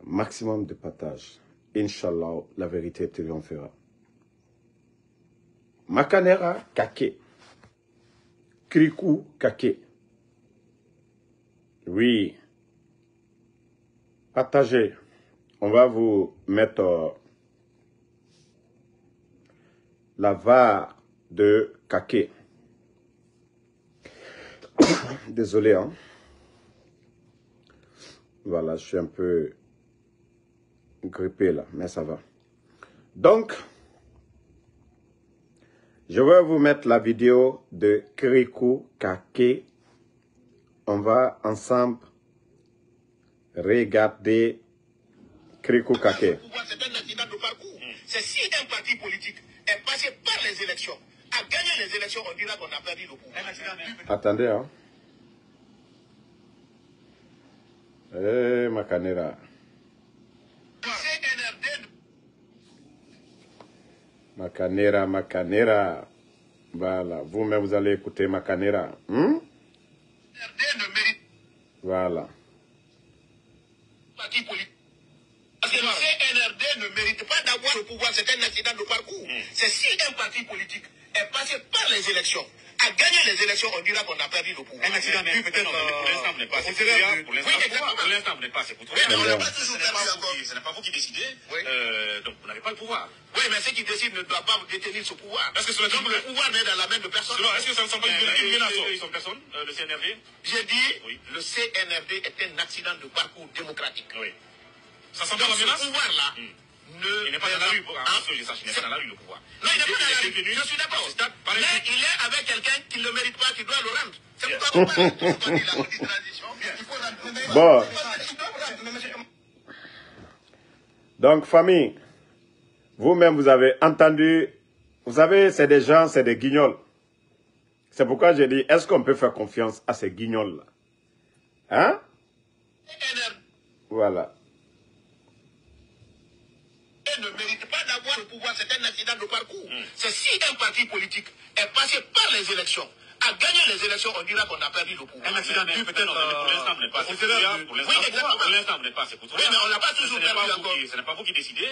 maximum de partage. Inch'Allah, la vérité triomphera. Makanera Kake. Krikou Kake. Oui. Partagez. On va vous mettre la VAR de Kake. Désolé, hein. Voilà, je suis un peu grippé là, mais ça va. Donc, je vais vous mettre la vidéo de Krikou Kake. On va ensemble regarder Krikou Kake. C'est un accident de parcours. C'est si un parti politique est passé par les élections, a gagné les élections, on dira qu'on a perdu le pouvoir. Attendez, hein. Eh, Makanera. Makanera. Voilà, vous-même vous allez écouter Makanera. Voilà. Parti politique. Parce que le CNRD ne mérite pas d'avoir le pouvoir, c'est un accident de parcours. C'est si un parti politique est passé par les élections, a gagné les élections, on dira qu'on a perdu le pouvoir. Un accident, mais peut-être pour l'instant, vous n'êtes pas assez pouvoir. Pour l'instant, vous n'êtes pas assez pouvoir. Oui, mais on n'a pas toujours perdu encore. Ce n'est pas vous qui décidez, donc vous n'avez pas le pouvoir. Oui, mais ceux qui décident ne doivent pas détenir ce pouvoir. Parce que le pouvoir n'est dans la main de personne. Est-ce que ça ne sont pas une menace? Ils sont personne, le CNRD? J'ai dit, le CNRD est un accident de parcours démocratique. Oui. Ça sent pas la menace? Ce pouvoir-là, il n'est pas dans la rue, il n'est pas dans la rue, le pouvoir. Non, il n'est pas dans la rue. Je suis d'accord. Mais il est avec quelqu'un qui ne le mérite pas, qui doit le rendre. C'est pourquoi on parle de tout ce qu'on dit là, on dit transition. Il faut la Bon. Donc, famille, vous-même, vous avez entendu, vous savez, c'est des gens, c'est des guignols. C'est pourquoi j'ai dit, est-ce qu'on peut faire confiance à ces guignols-là? Hein? Voilà. Ne mérite pas d'avoir le pouvoir, c'est un accident de parcours. C'est si un parti politique est passé par les élections, a gagné les élections, on dira qu'on a perdu le pouvoir. Un accident, mais peut-être pour l'instant, vous n'êtes pas assez pouvoir. Pour l'instant, vous n'êtes pas assez pouvoir. Oui, mais on n'a pas toujours perdu encore. Ce n'est pas vous qui décidez,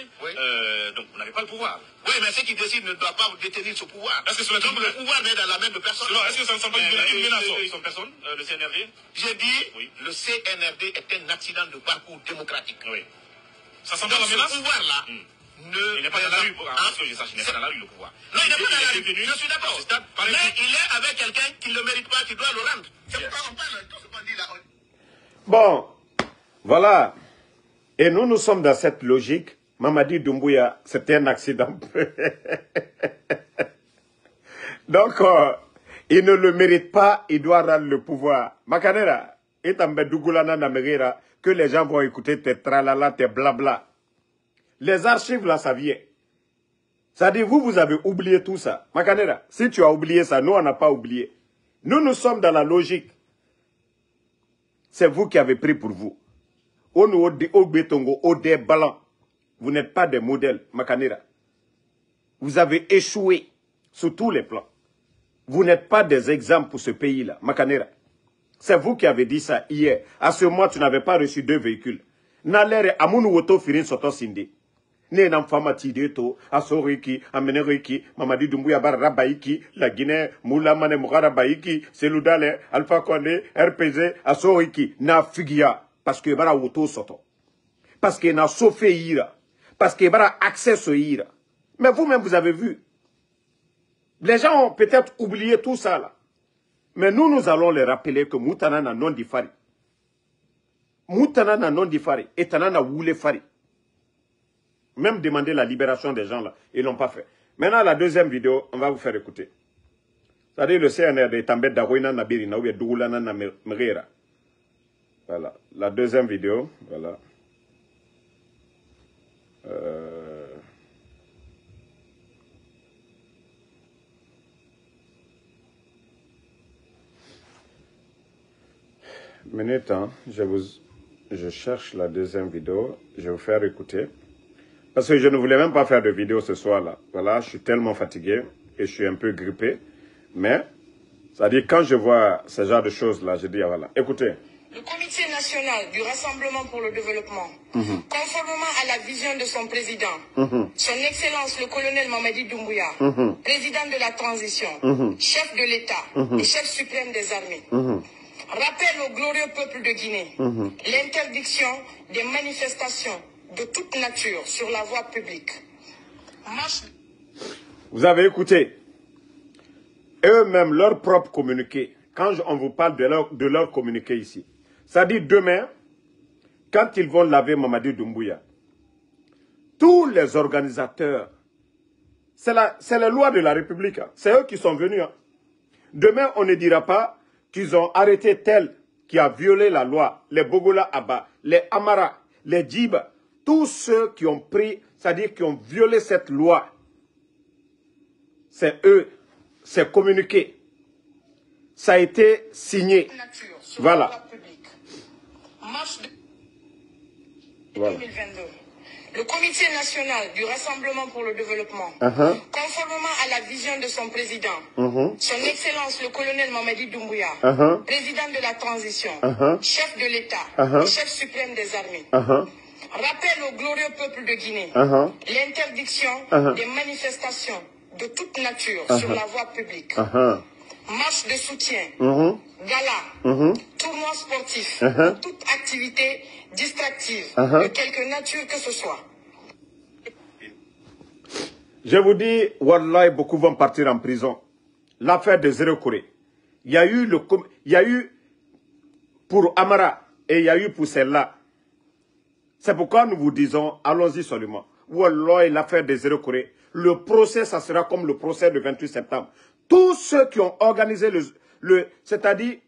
donc vous n'avez pas le pouvoir. Oui, mais ceux qui décident ne doivent pas détenir ce pouvoir. Parce que le pouvoir n'est dans la main de personne. Est-ce que ça ne sont pas une menace? Ils sont personne, le CNRD? J'ai dit, le CNRD est un accident de parcours démocratique. Oui. Ça sent pas la menace? Ce pouvoir-là, il n'est pas dans la rue, je sache, il n'est pas dans la rue, le pouvoir. Non, il n'est pas dans la rue, je suis d'accord. Mais il est avec quelqu'un qui ne le mérite pas, qui doit le rendre. C'est pourquoi on parle de tout ce qu'on dit là. Bon, voilà. Et nous sommes dans cette logique. Mamadi Doumbouya, c'était un accident. Donc, il ne le mérite pas, il doit rendre le pouvoir. Makanera, et Tambedougoulana Namerera, que les gens vont écouter tes tralala, tes blabla. Les archives, là, ça vient. Ça dit, vous avez oublié tout ça. Makanera, si tu as oublié ça, nous, on n'a pas oublié. Nous sommes dans la logique. C'est vous qui avez pris pour vous. Vous n'êtes pas des modèles, Makanera. Vous avez échoué sur tous les plans. Vous n'êtes pas des exemples pour ce pays-là, Makanera. C'est vous qui avez dit ça hier. À ce mois, tu n'avais pas reçu 2 véhicules. Nalere amunu woto firin soto sinde. Ne nam fama tideto, asoriki, ameneriki, Mamadi Doumbouya barra baiki, la Guinée, Moula Mane Mougara baiki, Seloudale, Alpha Condé, RPG, asoriki, na figia. Parce que bara woto soto. Parce que na sofé ira. Parce que bara accès ira. Mais vous-même, vous avez vu. Les gens ont peut-être oublié tout ça là. Mais nous allons les rappeler que Moutana n'a non diffari. Moutana n'a non diffari. Et Tana n'a voulu fari. Même demander la libération des gens là. Ils l'ont pas fait. Maintenant, la deuxième vidéo, on va vous faire écouter. C'est-à-dire le CNRD est en bête d'Arouina Nabirina ou Dougoulana Namerera. Voilà. La deuxième vidéo, voilà. Minute, hein, je cherche la deuxième vidéo, je vais vous faire écouter. Parce que je ne voulais même pas faire de vidéo ce soir-là. Voilà, je suis tellement fatigué et je suis un peu grippé. Mais, ça dit quand je vois ce genre de choses-là, je dis, voilà, écoutez. Le comité national national du Rassemblement pour le développement, conformément à la vision de son président, son Excellence le colonel Mamadi Doumbouya, président de la transition, chef de l'État et chef suprême des armées, rappelle au glorieux peuple de Guinée l'interdiction des manifestations de toute nature sur la voie publique. Vous avez écouté eux-mêmes leur propre communiqué. Quand on vous parle de leur communiqué ici, ça dit demain, quand ils vont laver Mamadi Doumbouya, tous les organisateurs, c'est la loi de la République, hein. C'est eux qui sont venus. Hein. Demain, on ne dira pas qu'ils ont arrêté tel qui a violé la loi, les Bogola Abba, les Amara, les Djiba, tous ceux qui ont pris, c'est-à-dire qui ont violé cette loi. C'est eux, c'est communiqué. Ça a été signé. Voilà. Mars 2022. Le comité national du Rassemblement pour le développement, conformément à la vision de son président, son Excellence le colonel Mamadi Doumbouya, président de la transition, chef de l'État et chef suprême des armées, rappelle au glorieux peuple de Guinée l'interdiction des manifestations de toute nature sur la voie publique. Marche de soutien, gala, tournoi sportif, toute activité distractive, de quelque nature que ce soit. Je vous dis, Wallahi, beaucoup vont partir en prison. L'affaire de Zéro Corée. Il y a eu pour Amara et il y a eu pour celle-là. C'est pourquoi nous vous disons, allons-y seulement. Wallahi, l'affaire de Zéro Corée, le procès, ça sera comme le procès du 28 septembre. Tous ceux qui ont organisé c'est-à-dire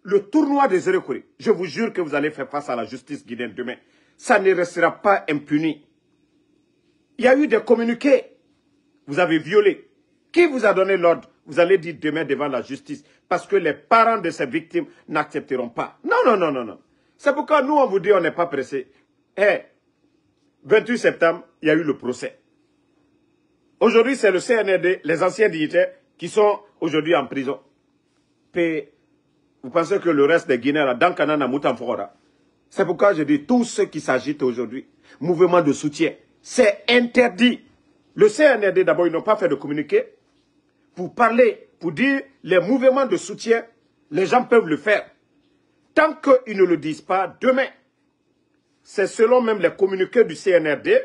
le tournoi des Zéro Corée, je vous jure que vous allez faire face à la justice guinéenne demain. Ça ne restera pas impuni. Il y a eu des communiqués. Vous avez violé. Qui vous a donné l'ordre? Vous allez dire demain devant la justice. Parce que les parents de ces victimes n'accepteront pas. Non, non, non, non, non. C'est pourquoi nous, on vous dit on n'est pas pressé. 28 septembre, il y a eu le procès. Aujourd'hui, c'est le CNRD, les anciens dignitaires, qui sont aujourd'hui en prison. Vous pensez que le reste des Guinéens, là, dans Kanana, Moutanfora, c'est pourquoi je dis tous ceux qui s'agitent aujourd'hui, mouvement de soutien, c'est interdit. Le CNRD, d'abord, ils n'ont pas fait de communiqué pour parler, pour dire les mouvements de soutien, les gens peuvent le faire. Tant qu'ils ne le disent pas, demain, c'est selon même les communiqués du CNRD,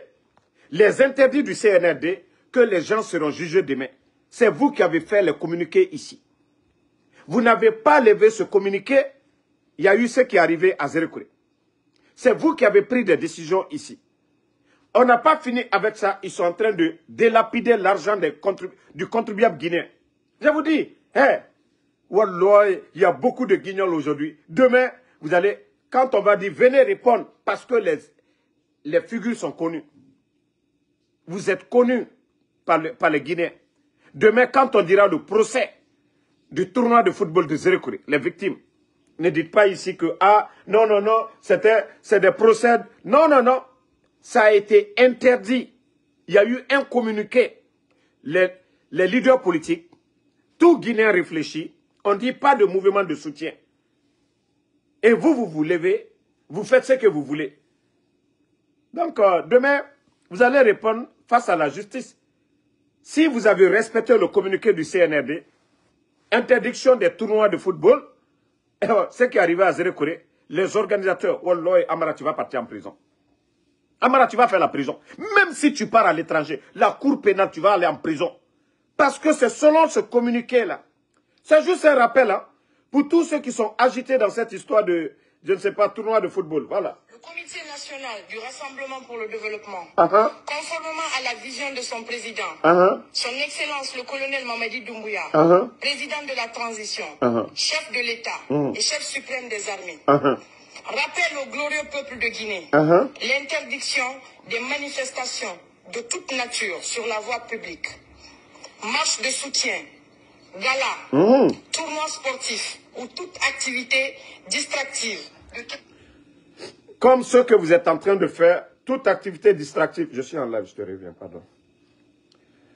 les interdits du CNRD, que les gens seront jugés demain. C'est vous qui avez fait les communiqués ici. Vous n'avez pas levé ce communiqué, il y a eu ce qui est arrivé à Zéro Corée. C'est vous qui avez pris des décisions ici. On n'a pas fini avec ça, ils sont en train de délapider l'argent du contribuable guinéen. Je vous dis, Wallah, il y a beaucoup de guignols aujourd'hui. Demain, vous allez, quand on va dire, venez répondre, parce que les figures sont connues. Vous êtes connus par les Guinéens. Demain, quand on dira le procès du tournoi de football de Zéro Corée, les victimes, ne dites pas ici que, non, non, non, c'est des procès. Non, non, non, ça a été interdit. Il y a eu un communiqué. Les leaders politiques, tout Guinéen réfléchit, on ne dit pas de mouvement de soutien. Et vous vous levez, vous faites ce que vous voulez. Donc, demain, vous allez répondre face à la justice. Si vous avez respecté le communiqué du CNRD, interdiction des tournois de football, ce qui est arrivé à Zéro Corée, les organisateurs, Wallah, Amara, tu vas partir en prison. Amara, tu vas faire la prison. Même si tu pars à l'étranger, la cour pénale, tu vas aller en prison. Parce que c'est selon ce communiqué-là. C'est juste un rappel, hein, pour tous ceux qui sont agités dans cette histoire de, je ne sais pas, tournoi de football. Voilà. Le comité national du Rassemblement pour le développement, conformément à la vision de son président, son Excellence le colonel Mamadi Doumbouya, président de la transition, chef de l'État et chef suprême des armées, rappelle au glorieux peuple de Guinée l'interdiction des manifestations de toute nature sur la voie publique. Marche de soutien, gala, tournoi sportif ou toute activité distractive. Comme ce que vous êtes en train de faire, toute activité distractive. Je suis en live, je te reviens, pardon.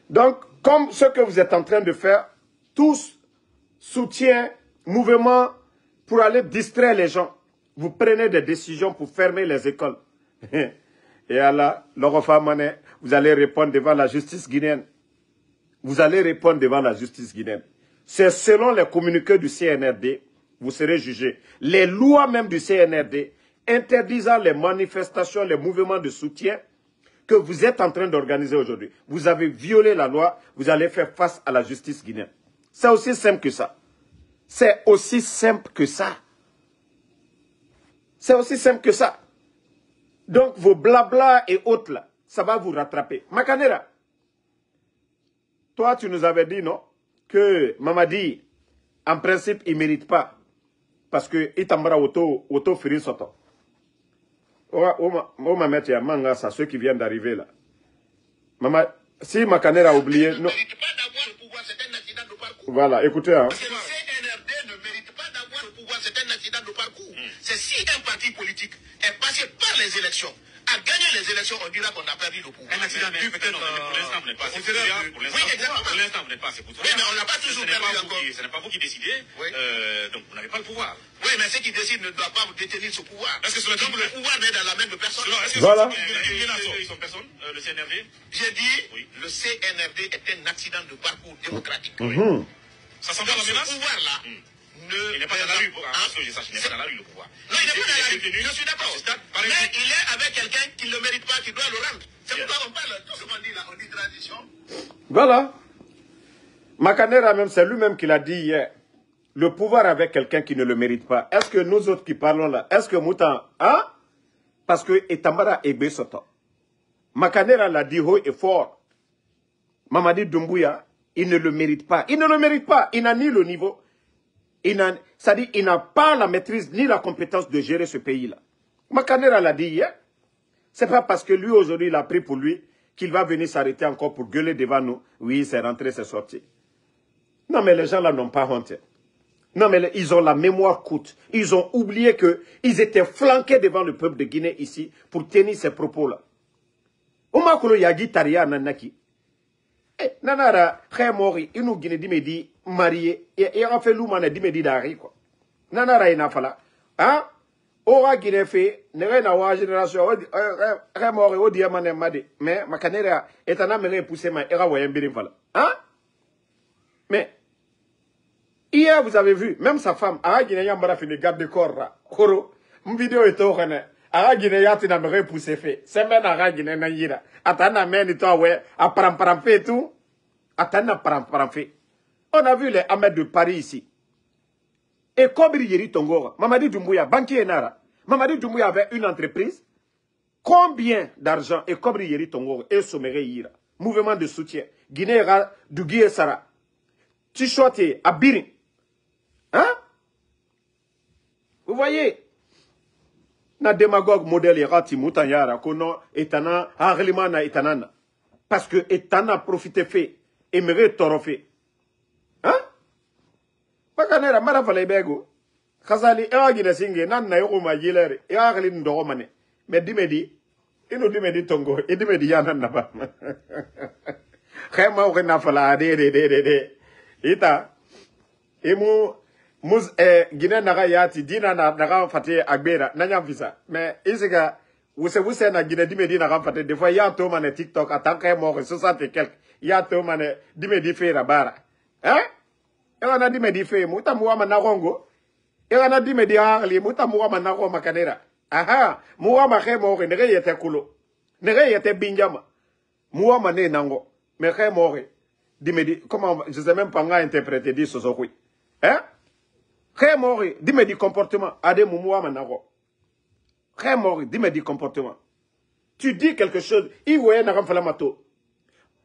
Donc, comme ce que vous êtes en train de faire, tous soutien, mouvement pour aller distraire les gens. Vous prenez des décisions pour fermer les écoles. Et Allah, vous allez répondre devant la justice guinéenne. Vous allez répondre devant la justice guinéenne. C'est selon les communiqués du CNRD, vous serez jugés. Les lois même du CNRD interdisant les manifestations, les mouvements de soutien que vous êtes en train d'organiser aujourd'hui. Vous avez violé la loi, vous allez faire face à la justice guinéenne. C'est aussi simple que ça. C'est aussi simple que ça. C'est aussi simple que ça. Donc vos blabla et autres là, ça va vous rattraper. Makanera, toi tu nous avais dit non, que Mamadi, en principe, il ne mérite pas. Parce que Itambara auto firi soto. Ceux qui viennent d'arriver là. Maman, si Makanera a oublié... Il ne mérite pas d'avoir le pouvoir, c'est un accident de parcours. Voilà, écoutez. Hein. Parce que le CNRD ne mérite pas d'avoir le pouvoir, c'est un accident de parcours. C'est si un parti politique est passé par les élections, a gagné les élections, on dira qu'on a perdu le pouvoir. Un accident, mais peut-être pour l'instant, vous n'êtes pas assez pour oui, exactement. Pour l'instant, vous n'êtes pas assez pour oui, mais on n'a pas toujours perdu encore. Ce n'est pas vous qui décidez, oui. Donc vous n'avez pas le pouvoir. Oui, mais ceux qui décident ne doivent pas détenir ce pouvoir. Est-ce que donc le pouvoir n'est dans la main de personne? Voilà. Ils sont personne, le CNRD? J'ai dit, oui. Le CNRD est un accident de parcours démocratique. Oui. Ça semble la menace? Ce pouvoir-là, il n'est pas dans la rue, parce que je sache, il n'est pas dans la rue le pouvoir. Non, il n'est pas dans la rue, je suis d'accord. Mais il est avec quelqu'un qui ne le mérite pas, qui doit le rendre. C'est pourquoi on parle, tout ce qu'on dit là, on dit transition. Voilà. Makanera même, c'est lui-même qui l'a dit hier. Le pouvoir avec quelqu'un qui ne le mérite pas. Est-ce que nous autres qui parlons là, est-ce que Moutan, hein? Parce que Etambara Egbe Soto. Makanera l'a dit haut et fort. Mamadi Doumbouya, il ne le mérite pas. Il ne le mérite pas. Il n'a ni le niveau. C'est-à-dire, il n'a pas la maîtrise ni la compétence de gérer ce pays-là. Makanera l'a dit hier. C'est pas parce que lui, aujourd'hui, il a pris pour lui qu'il va venir s'arrêter encore pour gueuler devant nous. Oui, c'est rentré, c'est sorti. Non, mais les gens là n'ont pas honte. Non, mais ils ont la mémoire courte. Ils ont oublié qu'ils étaient flanqués devant le peuple de Guinée ici pour tenir ces propos-là. Omakolo Yagi Taria Nanaki. Nanara, Khemori, Inu Guinée Dimedi, marié, et en fait l'oumane Dimedi d'Ari, quoi. Nanara Inafala. Hein? Ora Guinée fait, n'est na wa génération, Khemori, au diamane Madi. Mais Makanera est un améré poussé, ma era Wayambiri Vala. Hein? Mais, hier, vous avez vu, même sa femme, Ara Guinée Yambara fait des gardes de corps, Koro, une vidéo est au René. Ara Guinée Yati n'a pas repoussé fait. C'est même Ara Guinée Naïra. Atana meni toi, ouais, à param fait tout. Atana param fait. On a vu les Ahmed de Paris ici. Et Kobri Yeri Tongora, Mamadi Doumbouya, banquier Nara. Mamadi Doumbouya avait une entreprise. Combien d'argent et Kobri Yeri Tongora et Somere Yira? Mouvement de soutien. Guinée, Dougui et Sara. Tichote, Abirin. Hein? Vous voyez? Na démagogue modèle Irati Moutanyara, kono etana, Harlimana etanana. Parce que etana profité fait, aimerait toro fait. Hein? Pakanera, marafale bego. Khazali, ewa singe, nan na yoko ma yilere, ewa ghali ndoro mane. Mais dimedi, ino dimedi tongo, et dimedi yanan naba. Khema ou nafala, de. Ita, emu, Mus Guinée naga yati dina naga fate agbera nanya visa mais isika wuse na Guinée dimedi naga fate des fois ya to mané TikTok atanka mo 60 et quelques ya to mané dimedi fe rabara hein e wana dimedi fe muta muwa na rongo e wana dimedi ali muta muwa na rongo makanera aha muwa ma khe mo ne yete kulo ne yete binjama muwa mané nango mais khe mo dimedi comment je sais même pas nga interpréter dit ce oui hein. Mori, dis-moi du comportement. Ade Moumoua Manaro. Mori, dis-moi du comportement. Tu dis quelque chose. Il voyait Naram Falamato.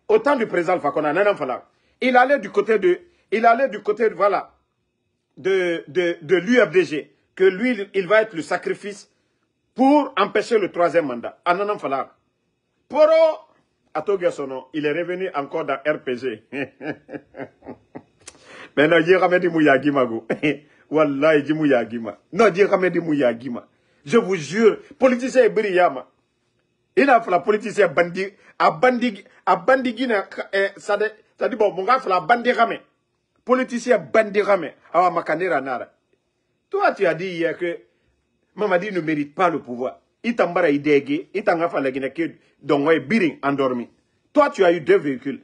Au temps du président Fakona, Naram Fala. Il allait du côté de, voilà, de l'UFDG. Que lui, il va être le sacrifice pour empêcher le troisième mandat. Ananam Fala. Poro, Atoga Sono, il est revenu encore dans RPG. Maintenant, il y a Ramedi Mouyagimago. Wallahi, Jimou Yagima. Non, dis Ramedi Mouyagima. Je vous jure, politicien brillama. Il a fait la politicien bandi, a bandi Guinée, ça dit bon, mon gars, fait la bandi ramé. Politicien bandi ramé. Ah, Makanera Nara. Toi, tu as dit hier que Mamadi ne mérite pas le pouvoir. Itambara idégué, itangafa la Guinée que Dongoy Biring endormi. Toi, tu as eu 2 véhicules.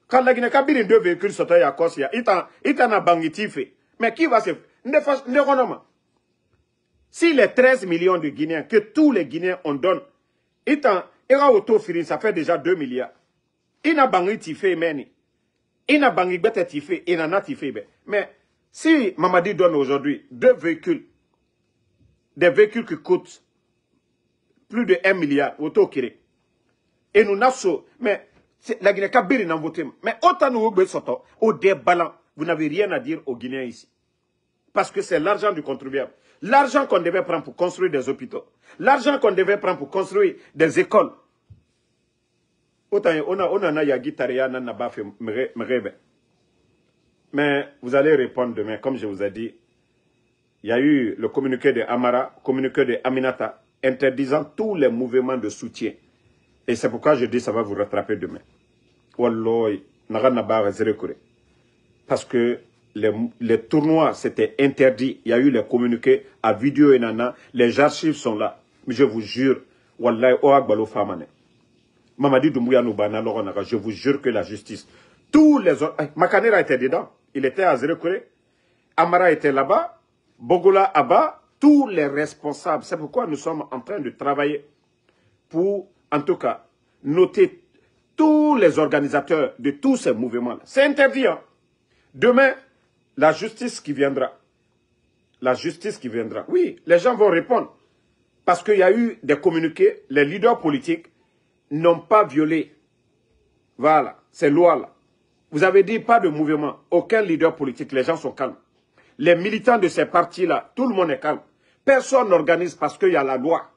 Quand la Guinée a Biring 2 véhicules, sauté à Kosia, itana bangitife. Mais qui va se faire? Si les 13 millions de Guinéens, que tous les Guinéens on donne, ça fait déjà 2 milliards. Ina bangitife meni. Ina bangibete ina tife. Mais si Mamadi donne aujourd'hui 2 véhicules, des véhicules qui coûtent plus de 1 milliard, auto-kiré. Et nous n'avons mais la Guinée Kabiri n'a voté. Mais autant nous au déballant, vous n'avez rien à dire aux Guinéens ici. Parce que c'est l'argent du contribuable. L'argent qu'on devait prendre pour construire des hôpitaux. L'argent qu'on devait prendre pour construire des écoles. Mais vous allez répondre demain, comme je vous ai dit. Il y a eu le communiqué de Amara, communiqué de Aminata, interdisant tous les mouvements de soutien. Et c'est pourquoi je dis que ça va vous rattraper demain. Parce que les tournois, c'était interdit. Il y a eu les communiqués à vidéo et nana. Les archives sont là. Mais je vous jure, Wallahi, Mamadi Doumbouya Noubana, je vous jure que la justice, tous les autres, Makanera était dedans. Il était à Zérekouré. Amara était là-bas. Bogola Abba, tous les responsables. C'est pourquoi nous sommes en train de travailler pour, en tout cas, noter tous les organisateurs de tous ces mouvements-là. C'est interdit. Hein? Demain, la justice qui viendra. La justice qui viendra. Oui, les gens vont répondre. Parce qu'il y a eu des communiqués. Les leaders politiques n'ont pas violé. Voilà, ces lois-là. Vous avez dit pas de mouvement. Aucun leader politique. Les gens sont calmes. Les militants de ces partis-là, tout le monde est calme. Personne n'organise parce qu'il y a la loi.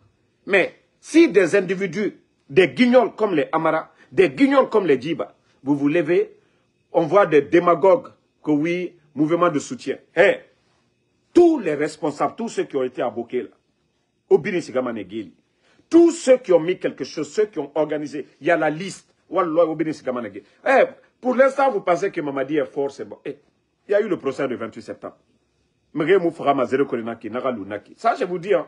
Mais si des individus, des guignols comme les Amara, des guignols comme les Djiba, vous vous levez, on voit des démagogues que oui, mouvement de soutien. Hey, tous les responsables, tous ceux qui ont été aboqués là, Obini Sigamane Guili, tous ceux qui ont mis quelque chose, ceux qui ont organisé, il y a la liste. Hey, pour l'instant, vous pensez que Mamadi est fort, c'est bon. Hey, il y a eu le procès du 28 septembre. Ça, je vous dis, hein.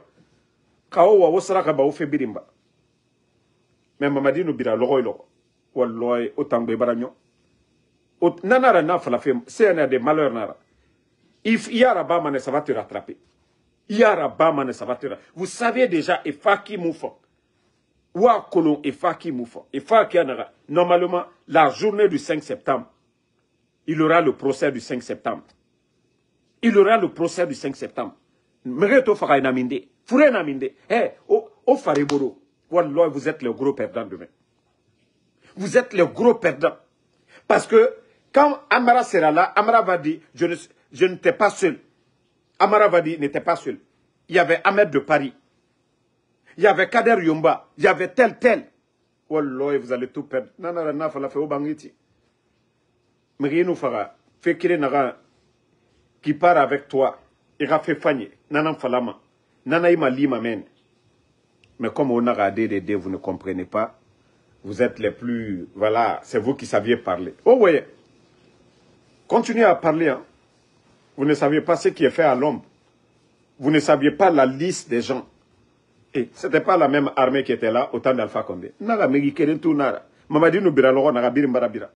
Mais Mamadi nous bira l'oro. Walloy, autant de baranyo. Nanara na falafem, c'est un des malheurs nara. Il y a Rabamane, ça va te rattraper. Il y a Rabamane, ça va te rattraper. Vous savez déjà, et Faki Moufon. Wa Kolon et Faki Moufon. Et Faki Anara. Normalement, la journée du 5 septembre, il aura le procès du 5 septembre. Il aura le procès du 5 septembre. Mereto fara naminde. Fouré naminde. Eh, au Fariboro. Wallah, vous êtes le gros perdant demain. Vous êtes le gros perdant. Parce que quand Amara sera là, Amara va dire, je n'étais pas seul. Amara va dire, n'était pas seul. Il y avait Ahmed de Paris. Il y avait Kader Yomba. Il y avait tel. Wallah, vous allez tout perdre. Nanana fala fait au bangiti. Merino fara. Fait qu'il nara qui part avec toi. Il a fait fagner. Nanan falama. Nanaïma lima men. Mais comme on a radé, vous ne comprenez pas. Vous êtes les plus... Voilà, c'est vous qui saviez parler. Oh, voyez. Continuez à parler. Hein. Vous ne saviez pas ce qui est fait à l'ombre. Vous ne saviez pas la liste des gens. Et ce n'était pas la même armée qui était là au temps d'Alpha Condé. Naga megi keren tout nara. Mamadi nous bira loro naga birim barabira.